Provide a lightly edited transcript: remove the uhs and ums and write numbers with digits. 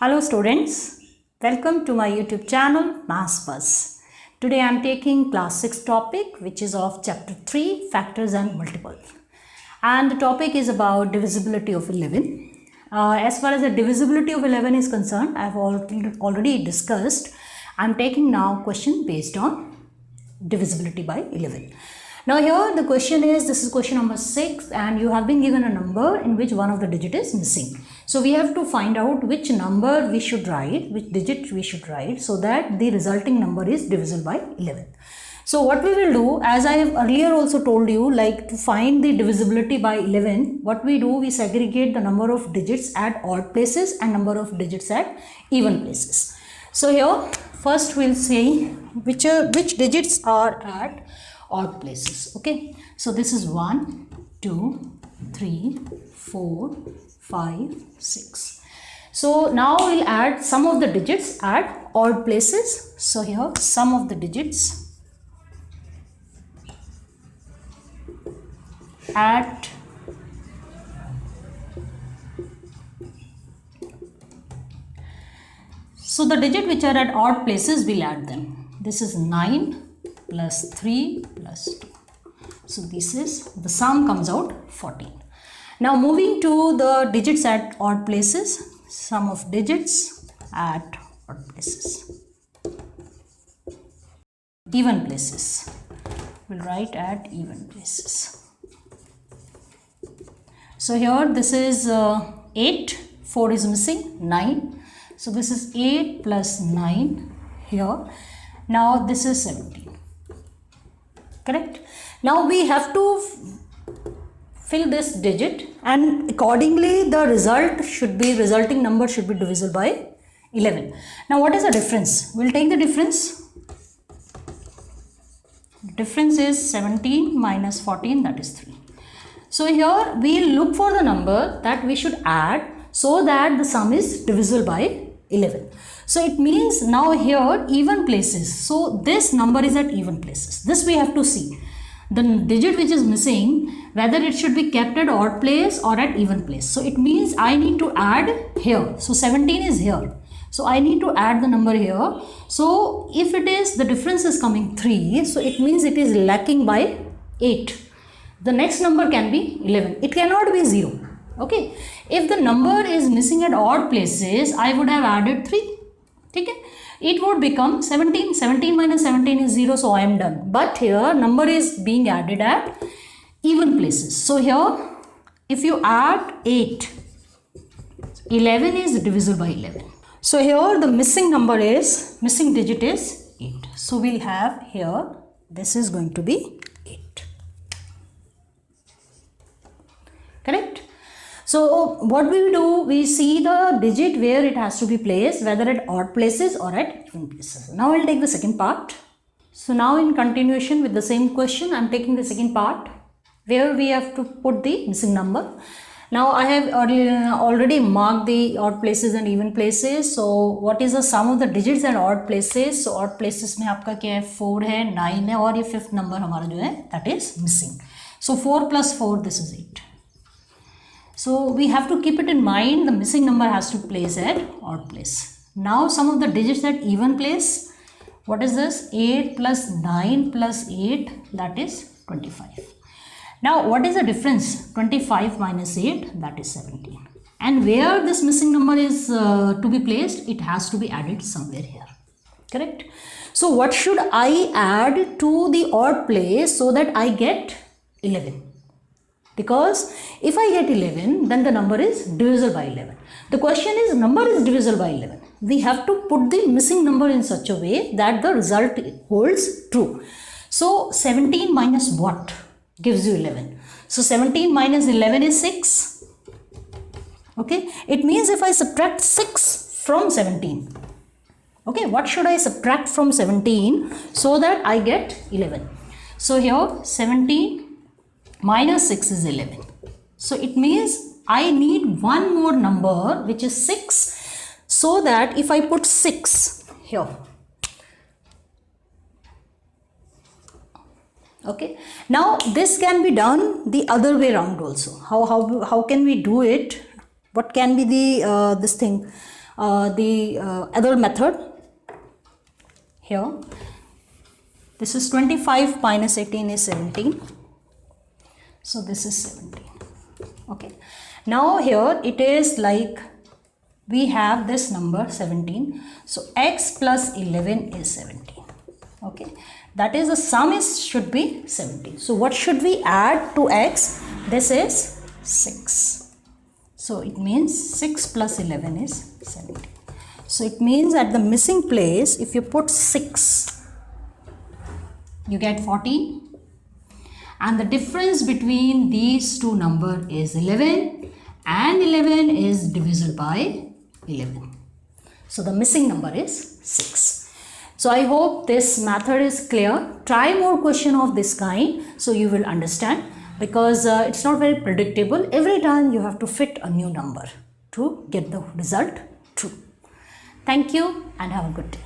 Hello students, welcome to my YouTube channel Maths Buzz. Today I am taking class 6 topic which is of chapter 3 factors and multiples. And the topic is about divisibility of 11. As far as the divisibility of 11 is concerned, I have already discussed. I am taking now question based on divisibility by 11. Now here the question is, this is question number 6 and you have been given a number in which one of the digit is missing. So we have to find out which number we should write, which digit we should write so that the resulting number is divisible by 11. So what we will do, as I have earlier also told you, like to find the divisibility by 11, what we do, we segregate the number of digits at odd places and number of digits at even places. So here first we'll see which digits are at odd places. Okay, so this is 1, 2, 3, 4, 5, 6. So now we'll add sum of the digits at odd places. So here sum of the digits at so the digit which are at odd places, we'll add them. This is 9 plus 3 plus 2. So this is, the sum comes out 14. Now moving to the digits at odd places, sum of digits at odd places. Even places, we'll write at even places. So here this is 8, 4 is missing, 9. So this is 8 plus 9 here. Now this is 17. Correct? Now we have to fill this digit and accordingly the resulting number should be divisible by 11. Now what is the difference? We'll take the difference. Difference is 17 minus 14, that is 3. So here we'll look for the number that we should add so that the sum is divisible by 11. So it means now here even places. So this number is at even places. This we have to see. The digit which is missing, whether it should be kept at odd place or at even place. So it means I need to add here. So 17 is here. So I need to add the number here. So if it is, the difference is coming 3. So it means it is lacking by 8. The next number can be 11. It cannot be 0. Okay. If the number is missing at odd places, I would have added 3. Okay. It would become 17. 17 minus 17 is 0. So I am done. But here number is being added at even places. So here if you add 8, 11 is divisible by 11. So here the missing digit is 8. So we'll have here, this is going to be 8. Correct? So what we do, we see the digit where it has to be placed, whether at odd places or at even places. Now I'll take the second part. So now in continuation with the same question, I'm taking the second part where we have to put the missing number. Now I have already marked the odd places and even places. So what is the sum of the digits and odd places? So odd places में आपका क्या है, 4 है, 9 है और ये fifth number हमारा जो है, that is missing. So 4 plus 4, this is 8. So we have to keep it in mind, the missing number has to place at odd place. Now sum of the digits at even place, what is this? 8 plus 9 plus 8, that is 25. Now what is the difference? 25 minus 8, that is 17. And where this missing number is to be placed, it has to be added somewhere here. Correct? So what should I add to the odd place so that I get 11? Because if I get 11, then the number is divisible by 11. The question is, number is divisible by 11. We have to put the missing number in such a way that the result holds true. So 17 minus what gives you 11? So 17 minus 11 is 6. Okay, it means if I subtract 6 from 17. Okay, what should I subtract from 17 so that I get 11? So here 17 minus 6 is 11. So it means I need one more number which is 6 so that if I put 6 here. Okay. Now this can be done the other way around also. How can we do it? What can be the this thing? the other method. Here, this is 25 minus 18 is 17. So this is 17. Okay. Now here it is like we have this number 17. So x plus 11 is 17. Okay. That is the sum is should be 17. So what should we add to x? This is 6. So it means 6 plus 11 is 17. So it means at the missing place, if you put 6, you get 14. And the difference between these two numbers is 11. And 11 is divisible by 11. So the missing number is 6. So I hope this method is clear. Try more question of this kind so you will understand, because it's not very predictable. Every time you have to fit a new number to get the result true. Thank you and have a good day.